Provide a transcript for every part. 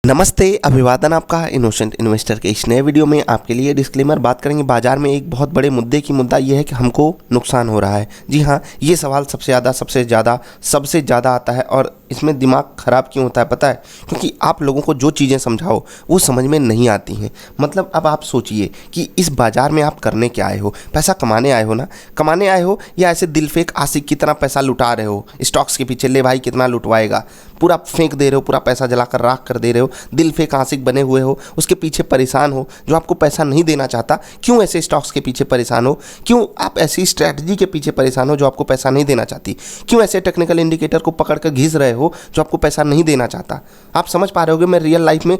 नमस्ते, अभिवादन आपका इनोसेंट इन्वेस्टर के इस नए वीडियो में आपके लिए डिस्क्लेमर। बात करेंगे बाजार में एक बहुत बड़े मुद्दे की। मुद्दा ये है कि हमको नुकसान हो रहा है। जी हाँ, ये सवाल सबसे ज़्यादा आता है और इसमें दिमाग ख़राब क्यों होता है पता है? क्योंकि आप लोगों को जो चीज़ें समझाओ वो समझ में नहीं आती हैं। मतलब अब आप सोचिए कि इस बाज़ार में आप करने क्या आए हो? पैसा कमाने आए हो ना? कमाने आए हो या ऐसे दिलफेक आशिक की तरह पैसा लुटा रहे हो स्टॉक्स के पीछे? ले भाई कितना लुटवाएगा, पूरा फेंक दे रहे हो, पूरा पैसा जलाकर राख कर दे रहे हो, दिल फेंक आशिक बने हुए हो, उसके पीछे परेशान हो जो आपको पैसा नहीं देना चाहता। क्यों ऐसे स्टॉक्स के पीछे परेशान हो? क्यों आप ऐसी स्ट्रैटेजी के पीछे परेशान हो जो आपको पैसा नहीं देना चाहती? क्यों ऐसे टेक्निकल इंडिकेटर को पकड़ कर घिस रहे हो जो आपको पैसा नहीं देना चाहता? आप समझ पा रहे होगे मैं रियल लाइफ में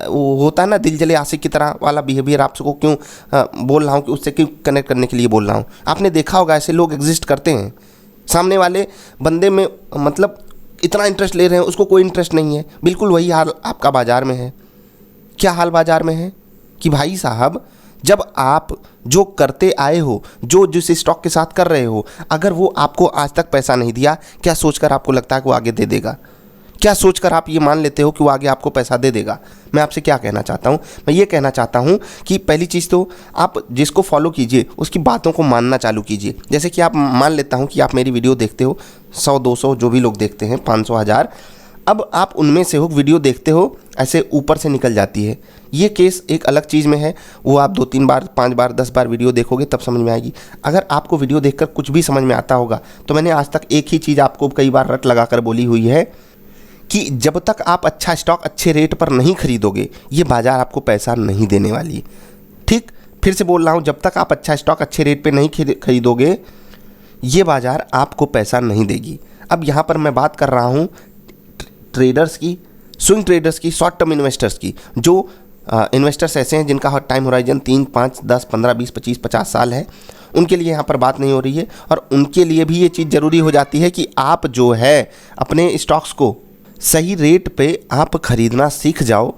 वो होता है ना दिल जले आशिक की तरह वाला बिहेवियर आपको क्यों बोल रहा हूँ, कि उससे क्यों कनेक्ट करने के लिए बोल रहा हूँ। आपने देखा होगा ऐसे लोग एग्जिस्ट करते हैं। सामने वाले बंदे में मतलब इतना इंटरेस्ट ले रहे हैं, उसको कोई इंटरेस्ट नहीं है। बिल्कुल वही हाल आपका बाज़ार में है। क्या हाल बाज़ार में है कि भाई साहब, जब आप जो करते आए हो, जो जिस स्टॉक के साथ कर रहे हो, अगर वो आपको आज तक पैसा नहीं दिया, क्या सोचकर आपको लगता है कि वो आगे दे देगा? क्या सोचकर आप ये मान लेते हो कि वो आगे आपको पैसा दे देगा? मैं आपसे क्या कहना चाहता हूँ? मैं ये कहना चाहता हूँ कि पहली चीज़ तो आप जिसको फॉलो कीजिए उसकी बातों को मानना चालू कीजिए। जैसे कि आप मान लेता हूँ कि आप मेरी वीडियो देखते हो, 100-200 जो भी लोग देखते हैं, 500-1000, अब आप उनमें से हो वीडियो देखते हो ऐसे ऊपर से निकल जाती है। ये केस एक अलग चीज़ में है, वो आप 2-3 बार 5 बार 10 बार वीडियो देखोगे तब समझ में आएगी। अगर आपको वीडियो देखकर कुछ भी समझ में आता होगा तो मैंने आज तक एक ही चीज़ आपको कई बार रट लगा कर बोली हुई है कि जब तक आप अच्छा स्टॉक अच्छे रेट पर नहीं खरीदोगे, ये बाज़ार आपको पैसा नहीं देने वाली। ठीक, फिर से बोल रहा हूँ, जब तक आप अच्छा स्टॉक अच्छे रेट पे नहीं खरीदोगे, ये बाज़ार आपको पैसा नहीं देगी। अब यहाँ पर मैं बात कर रहा हूँ ट्रेडर्स की, स्विंग ट्रेडर्स की, शॉर्ट टर्म इन्वेस्टर्स की। जो इन्वेस्टर्स ऐसे हैं जिनका टाइम होराइजन 3, 5, 10, 15, 20, 25, 50 साल है, उनके लिए यहाँ पर बात नहीं हो रही है। और उनके लिए भी ये चीज़ ज़रूरी हो जाती है कि आप जो है अपने स्टॉक्स को सही रेट पे आप ख़रीदना सीख जाओ।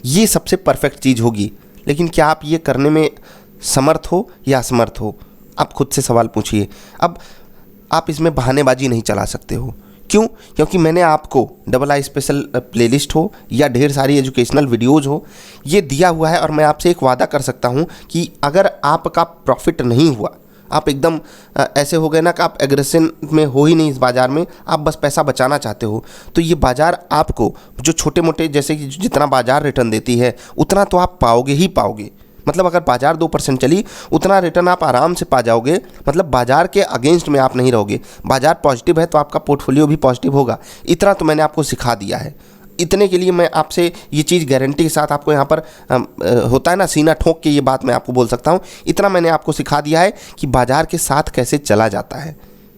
ये सबसे परफेक्ट चीज़ होगी। लेकिन क्या आप ये करने में समर्थ हो या असमर्थ हो? आप खुद से सवाल पूछिए। अब आप इसमें बहानेबाजी नहीं चला सकते हो। क्यों? क्योंकि मैंने आपको डबल आई स्पेशल प्लेलिस्ट हो या ढेर सारी एजुकेशनल वीडियोज़ हो, ये दिया हुआ है। और मैं आपसे एक वादा कर सकता हूँ कि अगर आपका प्रॉफिट नहीं हुआ, आप एकदम ऐसे हो गए ना कि आप एग्रेशन में हो ही नहीं इस बाज़ार में, आप बस पैसा बचाना चाहते हो, तो ये बाज़ार आपको जो छोटे मोटे जैसे कि जितना बाज़ार रिटर्न देती है उतना तो आप पाओगे ही पाओगे। मतलब अगर बाज़ार 2% चली, उतना रिटर्न आप आराम से पा जाओगे। मतलब बाज़ार के अगेंस्ट में आप नहीं रहोगे। बाज़ार पॉजिटिव है तो आपका पोर्टफोलियो भी पॉजिटिव होगा। इतना तो मैंने आपको सिखा दिया है। इतने के लिए मैं आपसे ये चीज़ गारंटी के साथ आपको यहाँ पर होता है ना सीना ठोक के ये बात मैं आपको बोल सकता हूँ। इतना मैंने आपको सिखा दिया है कि बाज़ार के साथ कैसे चला जाता है।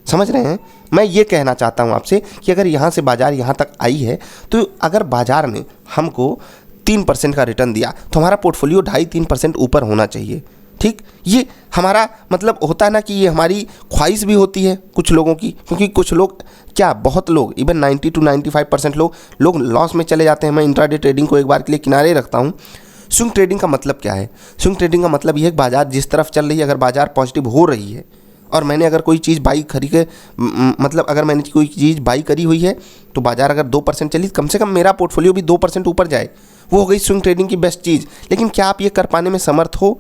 समझ रहे हैं? मैं ये कहना चाहता हूँ आपसे कि अगर यहाँ से बाज़ार यहाँ तक आई है, तो अगर बाज़ार ने हमको 3% का रिटर्न दिया तो हमारा पोर्टफोलियो 2.5-3% ऊपर होना चाहिए। ठीक, ये हमारा मतलब होता है ना कि ये हमारी ख्वाहिश भी होती है कुछ लोगों की। क्योंकि कुछ लोग क्या, बहुत लोग, इवन 90-95% लोग लॉस में चले जाते हैं। मैं इंट्राडे ट्रेडिंग को एक बार के लिए किनारे रखता हूँ। स्विंग ट्रेडिंग का मतलब क्या है? स्विंग ट्रेडिंग का मतलब ये है कि बाज़ार जिस तरफ चल रही है, अगर बाज़ार पॉजिटिव हो रही है और मैंने अगर कोई चीज़ बाई खरी के मतलब अगर मैंने कोई चीज़ बाई करी हुई है तो बाज़ार अगर 2% चली, कम से कम मेरा पोर्टफोलियो भी 2% ऊपर जाए, वो हो गई स्विंग ट्रेडिंग की बेस्ट चीज़। लेकिन क्या आप ये कर पाने में समर्थ हो?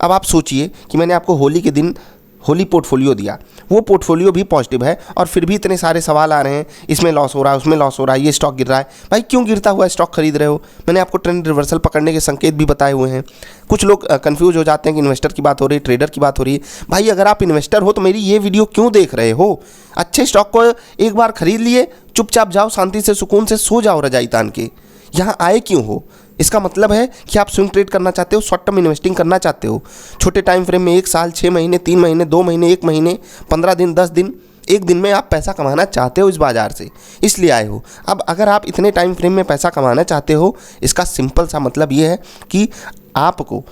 अब आप सोचिए कि मैंने आपको होली के दिन होली पोर्टफोलियो दिया, वो पोर्टफोलियो भी पॉजिटिव है और फिर भी इतने सारे सवाल आ रहे हैं, इसमें लॉस हो रहा है, उसमें लॉस हो रहा है, ये स्टॉक गिर रहा है। भाई क्यों गिरता हुआ स्टॉक खरीद रहे हो? मैंने आपको ट्रेंड रिवर्सल पकड़ने के संकेत भी बताए हुए हैं। कुछ लोग कंफ्यूज हो जाते हैं कि इन्वेस्टर की बात हो रही है, ट्रेडर की बात हो रही है। भाई अगर आप इन्वेस्टर हो तो मेरी ये वीडियो क्यों देख रहे हो? अच्छे स्टॉक को एक बार खरीद लिए, चुपचाप जाओ, शांति से सुकून से सो जाओ रजाई तान के। यहाँ आए क्यों हो? इसका मतलब है कि आप स्विंग ट्रेड करना चाहते हो, शॉर्ट टर्म इन्वेस्टिंग करना चाहते हो। छोटे टाइम फ्रेम में 1 साल, 6 महीने, 3 महीने, 2 महीने, 1 महीने, 15 दिन, 10 दिन, 1 दिन में आप पैसा कमाना चाहते हो इस बाज़ार से, इसलिए आए हो। अब अगर आप इतने टाइम फ्रेम में पैसा कमाना चाहते हो, इसका सिंपल सा मतलब ये है कि आपको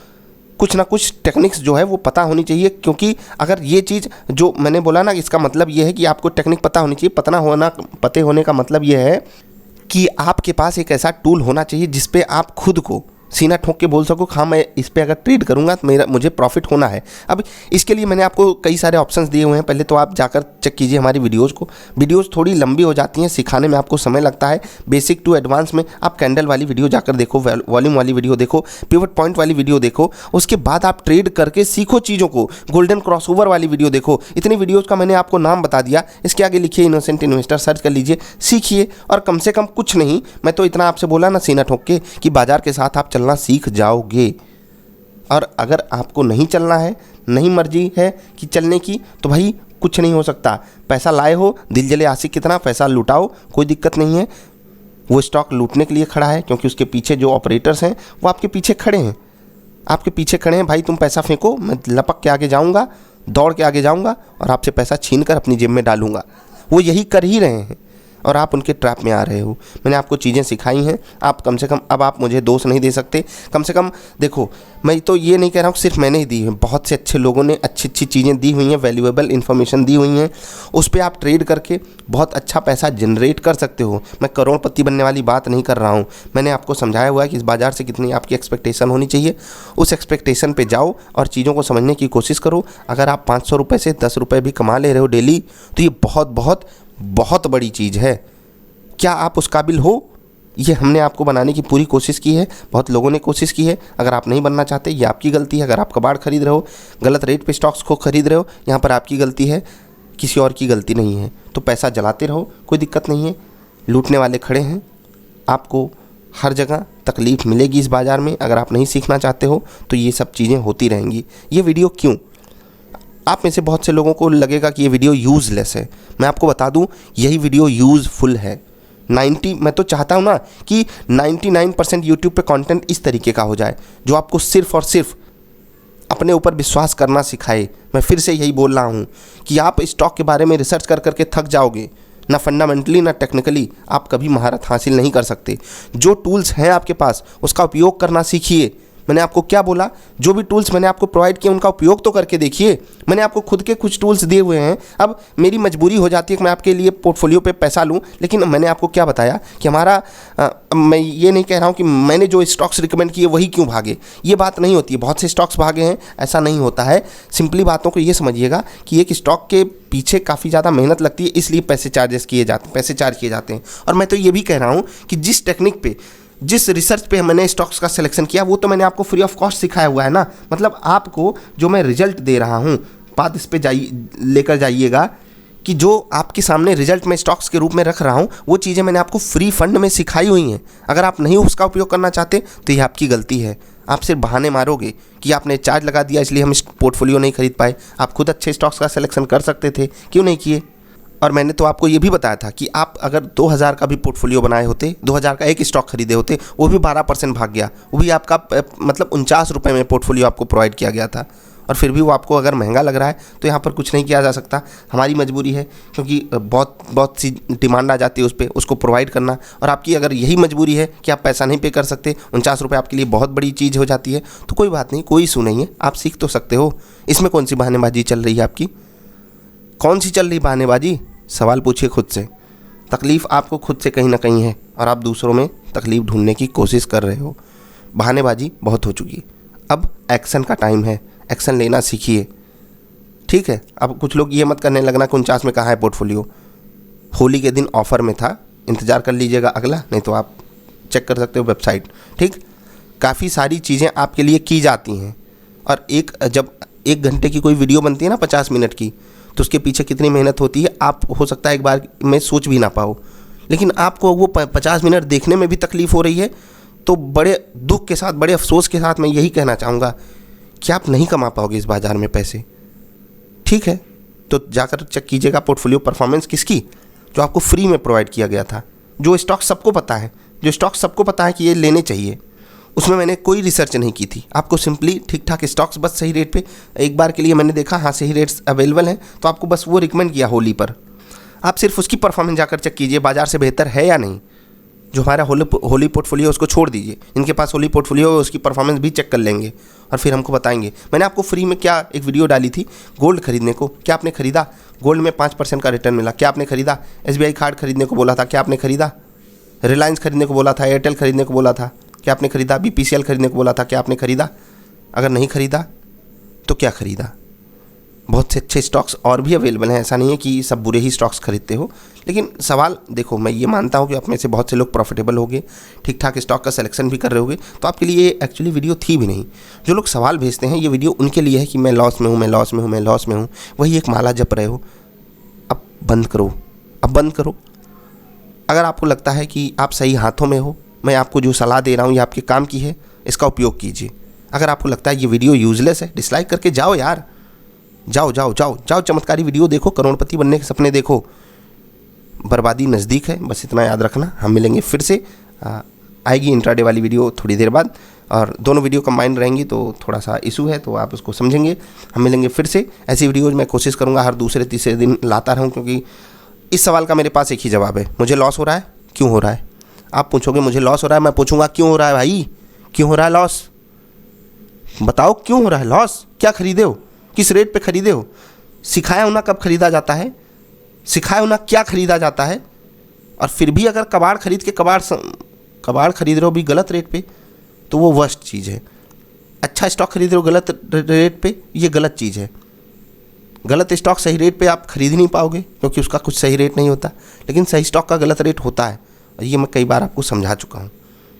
कुछ ना कुछ टेक्निक्स जो है वो पता होनी चाहिए। क्योंकि अगर ये चीज़ जो मैंने बोला ना, इसका मतलब ये है कि आपको टेक्निक पता होनी चाहिए। पते होने का मतलब ये है कि आपके पास एक ऐसा टूल होना चाहिए जिस पे आप खुद को सीना ठोक के बोल सको हाँ मैं इस पे अगर ट्रेड करूंगा तो मुझे प्रॉफिट होना है। अब इसके लिए मैंने आपको कई सारे ऑप्शंस दिए हुए हैं, पहले तो आप जाकर चेक कीजिए हमारी वीडियोज़ को। वीडियोज़ थोड़ी लंबी हो जाती हैं, सिखाने में आपको समय लगता है। बेसिक टू एडवांस में आप कैंडल वाली वीडियो जाकर देखो, वॉल्यूम वाली वीडियो देखो, पिवट पॉइंट वाली वीडियो देखो, उसके बाद आप ट्रेड करके सीखो चीज़ों को। गोल्डन क्रॉसओवर वाली वीडियो देखो। इतनी वीडियोज़ का मैंने आपको नाम बता दिया, इसके आगे लिखिए इनोसेंट इन्वेस्टर, सर्च कर लीजिए, सीखिए। और कम से कम कुछ नहीं, मैं तो इतना आपसे बोला ना सीना ठोक के कि बाजार के साथ आप चलना सीख जाओगे। और अगर आपको नहीं चलना है, नहीं मर्जी है कि चलने की, तो भाई कुछ नहीं हो सकता। पैसा लाए हो, दिल जले आशिक कितना, पैसा लुटाओ, कोई दिक्कत नहीं है। वो स्टॉक लूटने के लिए खड़ा है क्योंकि उसके पीछे जो ऑपरेटर्स हैं वो आपके पीछे खड़े हैं, आपके पीछे खड़े हैं। भाई तुम पैसा फेंको, मैं लपक के आगे जाऊंगा, दौड़ के आगे जाऊंगा और आपसे पैसा छीन कर अपनी जेब में डालूंगा। वो यही कर ही रहे हैं और आप उनके ट्रैप में आ रहे हो। मैंने आपको चीज़ें सिखाई हैं, आप कम से कम, अब आप मुझे दोष नहीं दे सकते। कम से कम देखो, मैं तो ये नहीं कह रहा हूँ सिर्फ मैंने ही दी है, बहुत से अच्छे लोगों ने अच्छी अच्छी चीज़ें दी हुई हैं, वैल्यूएबल इन्फॉर्मेशन दी हुई हैं। उस पर आप ट्रेड करके बहुत अच्छा पैसा जनरेट कर सकते हो। मैं करोड़पति बनने वाली बात नहीं कर रहा हूँ। मैंने आपको समझाया हुआ है कि इस बाज़ार से कितनी आपकी एक्सपेक्टेशन होनी चाहिए। उस एक्सपेक्टेशन पर जाओ और चीज़ों को समझने की कोशिश करो। अगर आप 500 रुपये से 10 रुपये भी कमा ले रहे हो डेली, तो ये बहुत बहुत बहुत बड़ी चीज़ है। क्या आप उस काबिल हो? ये हमने आपको बनाने की पूरी कोशिश की है, बहुत लोगों ने कोशिश की है। अगर आप नहीं बनना चाहते, ये आपकी गलती है। अगर आप कबाड़ खरीद रहे हो, गलत रेट पे स्टॉक्स को खरीद रहे हो, यहाँ पर आपकी गलती है, किसी और की गलती नहीं है। तो पैसा जलाते रहो, कोई दिक्कत नहीं है। लूटने वाले खड़े हैं, आपको हर जगह तकलीफ़ मिलेगी इस बाज़ार में। अगर आप नहीं सीखना चाहते हो तो ये सब चीज़ें होती रहेंगी। ये वीडियो क्यों, आप में से बहुत से लोगों को लगेगा कि ये वीडियो यूज़लेस है। मैं आपको बता दूं, यही वीडियो यूज़फुल है। मैं तो चाहता हूं ना कि 99% यूट्यूब पे कंटेंट इस तरीके का हो जाए जो आपको सिर्फ और सिर्फ अपने ऊपर विश्वास करना सिखाए। मैं फिर से यही बोल रहा हूं कि आप स्टॉक के बारे में रिसर्च कर करके थक जाओगे, ना फंडामेंटली ना टेक्निकली आप कभी महारत हासिल नहीं कर सकते। जो टूल्स हैं आपके पास उसका उपयोग करना सीखिए। मैंने आपको क्या बोला, जो भी टूल्स मैंने आपको प्रोवाइड किए उनका उपयोग तो करके देखिए। मैंने आपको खुद के कुछ टूल्स दिए हुए हैं। अब मेरी मजबूरी हो जाती है कि मैं आपके लिए पोर्टफोलियो पे पैसा लूं, लेकिन मैंने आपको क्या बताया कि मैं ये नहीं कह रहा हूं कि मैंने जो स्टॉक्स रिकमेंड किए वही क्यों भागे। ये बात नहीं होती है। बहुत से स्टॉक्स भागे हैं, ऐसा नहीं होता है। सिंपली बातों को ये समझिएगा कि एक स्टॉक के पीछे काफ़ी ज़्यादा मेहनत लगती है, इसलिए पैसे चार्ज किए जाते हैं। और मैं तो ये भी कह रहा हूँ कि जिस टेक्निक पे, जिस रिसर्च पे मैंने स्टॉक्स का सिलेक्शन किया, वो तो मैंने आपको फ्री ऑफ कॉस्ट सिखाया हुआ है ना। मतलब आपको जो मैं रिजल्ट दे रहा हूँ, बात इस पे लेकर जाइएगा कि जो आपके सामने रिजल्ट में स्टॉक्स के रूप में रख रहा हूँ, वो चीज़ें मैंने आपको फ्री फंड में सिखाई हुई हैं। अगर आप नहीं उसका उपयोग करना चाहते तो ये आपकी गलती है। आप सिर्फ बहाने मारोगे कि आपने चार्ज लगा दिया इसलिए हम इस पोर्टफोलियो नहीं खरीद पाए। आप खुद अच्छे स्टॉक्स का सिलेक्शन कर सकते थे, क्यों नहीं किए? और मैंने तो आपको ये भी बताया था कि आप अगर 2000 का भी पोर्टफोलियो बनाए होते, 2000 का एक स्टॉक खरीदे होते, वो भी 12% भाग गया, वो भी आपका मतलब 49 रुपये में पोर्टफोलियो आपको प्रोवाइड किया गया था। और फिर भी वो आपको अगर महंगा लग रहा है तो यहाँ पर कुछ नहीं किया जा सकता। हमारी मजबूरी है क्योंकि बहुत सी डिमांड आ जाती है उस पर, उसको प्रोवाइड करना। और आपकी अगर यही मजबूरी है कि आप पैसा नहीं पे कर सकते, 49 रुपये आपके लिए बहुत बड़ी चीज़ हो जाती है, तो कोई बात नहीं, कोई इशू नहीं है, आप सीख तो सकते हो। इसमें कौन सी बहानेबाजी चल रही है आपकी? कौन सी चल रही बहानेबाजी? सवाल पूछिए खुद से। तकलीफ़ आपको खुद से कहीं ना कहीं है और आप दूसरों में तकलीफ़ ढूंढने की कोशिश कर रहे हो। बहानेबाजी बहुत हो चुकी, अब एक्शन का टाइम है। एक्शन लेना सीखिए, ठीक है? अब कुछ लोग ये मत करने लगना 49 में कहाँ है पोर्टफोलियो। होली के दिन ऑफ़र में था, इंतज़ार कर लीजिएगा अगला, नहीं तो आप चेक कर सकते हो वेबसाइट, ठीक? काफ़ी सारी चीज़ें आपके लिए की जाती हैं। और जब 1 घंटे की कोई वीडियो बनती है ना 50 मिनट की, तो उसके पीछे कितनी मेहनत होती है आप हो सकता है एक बार में सोच भी ना पाओ। लेकिन आपको वो 50 मिनट देखने में भी तकलीफ़ हो रही है, तो बड़े दुख के साथ, बड़े अफसोस के साथ मैं यही कहना चाहूँगा कि आप नहीं कमा पाओगे इस बाज़ार में पैसे, ठीक है? तो जाकर चेक कीजिएगा पोर्टफोलियो परफॉर्मेंस किसकी, जो आपको फ्री में प्रोवाइड किया गया था। जो स्टॉक सबको पता है कि ये लेने चाहिए, उसमें मैंने कोई रिसर्च नहीं की थी। आपको सिंपली ठीक ठाक स्टॉक्स बस सही रेट पे एक बार के लिए मैंने देखा, हाँ सही रेट्स अवेलेबल हैं, तो आपको बस वो रिकमेंड किया होली पर। आप सिर्फ उसकी परफॉर्मेंस जाकर चेक कीजिए बाज़ार से बेहतर है या नहीं। जो हमारा होली पोर्टफोलियो उसको छोड़ दीजिए, इनके पास होली पोर्टफोलियो है उसकी परफॉर्मेंस भी चेक कर लेंगे और फिर हमको बताएंगे। मैंने आपको फ्री में क्या एक वीडियो डाली थी गोल्ड खरीदने को, क्या आपने खरीदा? गोल्ड में 5% का रिटर्न मिला, क्या आपने खरीदा? SBI कार्ड खरीदने को बोला था, क्या आपने खरीदा? रिलायंस खरीदने को बोला था, एयरटेल खरीदने को बोला था, क्या आपने खरीदा? BPCL खरीदने को बोला था, क्या आपने खरीदा? अगर नहीं खरीदा तो क्या खरीदा? बहुत से अच्छे स्टॉक्स और भी अवेलेबल हैं, ऐसा नहीं है कि सब बुरे ही स्टॉक्स खरीदते हो। लेकिन सवाल देखो, मैं ये मानता हूँ कि आप में से बहुत से लोग प्रॉफिटेबल होंगे, ठीक ठाक स्टॉक का सिलेक्शन भी कर रहे होगे, तो आपके लिए ये एक्चुअली वीडियो थी भी नहीं। जो लोग सवाल भेजते हैं, ये वीडियो उनके लिए है कि मैं लॉस में हूँ, मैं लॉस में हूँ, मैं लॉस में हूँ, वही एक माला जप रहे हो। अब बंद करो, अब बंद करो। अगर आपको लगता है कि आप सही हाथों में हो, मैं आपको जो सलाह दे रहा हूँ ये आपके काम की है, इसका उपयोग कीजिए। अगर आपको लगता है ये वीडियो यूजलेस है, डिसलाइक करके जाओ यार, जाओ जाओ जाओ जाओ, चमत्कारी वीडियो देखो, करोड़पति बनने के सपने देखो। बर्बादी नज़दीक है, बस इतना याद रखना। हम मिलेंगे फिर से, आएगी इंट्राडे वाली वीडियो थोड़ी देर बाद, और दोनों वीडियो कंबाइंड रहेंगी तो थोड़ा सा इशू है, तो आप उसको समझेंगे। हम मिलेंगे फिर से। ऐसी वीडियोज़ मैं कोशिश करूँगा हर दूसरे तीसरे दिन लाता रहूँ, क्योंकि इस सवाल का मेरे पास एक ही जवाब है, मुझे लॉस हो रहा है, क्यों हो रहा है? आप पूछोगे मुझे लॉस हो रहा है, मैं पूछूंगा क्यों हो रहा है भाई, क्यों हो रहा है लॉस? बताओ क्यों हो रहा है लॉस? क्या खरीदे हो, किस रेट पे खरीदे हो? सिखाया हो ना कब खरीदा जाता है, सिखाया हो ना क्या खरीदा जाता है। और फिर भी अगर कबाड़ खरीद के कबाड़ खरीद रहे हो भी गलत रेट पे, तो वो वर्स्ट चीज़ है। अच्छा स्टॉक खरीद रहे हो गलत रेट पे, ये गलत चीज़ है। गलत स्टॉक सही रेट पे आप खरीद नहीं पाओगे, क्योंकि उसका कुछ सही रेट नहीं होता, लेकिन सही स्टॉक का गलत रेट होता है। और ये मैं कई बार आपको समझा चुका हूँ।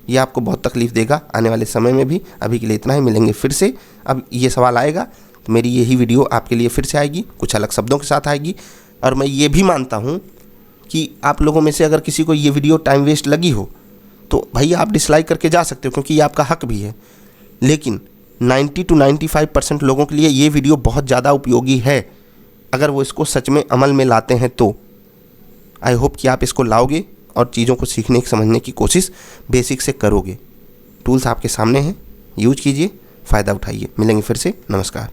ये आपको बहुत तकलीफ़ देगा आने वाले समय में भी। अभी के लिए इतना ही, मिलेंगे फिर से। अब ये सवाल आएगा तो मेरी यही वीडियो आपके लिए फिर से आएगी, कुछ अलग शब्दों के साथ आएगी। और मैं ये भी मानता हूँ कि आप लोगों में से अगर किसी को ये वीडियो टाइम वेस्ट लगी हो, तो भाई आप डिसलाइक करके जा सकते हो, क्योंकि ये आपका हक भी है। लेकिन 90 to 95% लोगों के लिए ये वीडियो बहुत ज़्यादा उपयोगी है, अगर वो इसको सच में अमल में लाते हैं तो। आई होप कि आप इसको लाओगे और चीज़ों को सीखने समझने की कोशिश बेसिक से करोगे। टूल्स आपके सामने हैं, यूज कीजिए, फ़ायदा उठाइए। मिलेंगे फिर से, नमस्कार।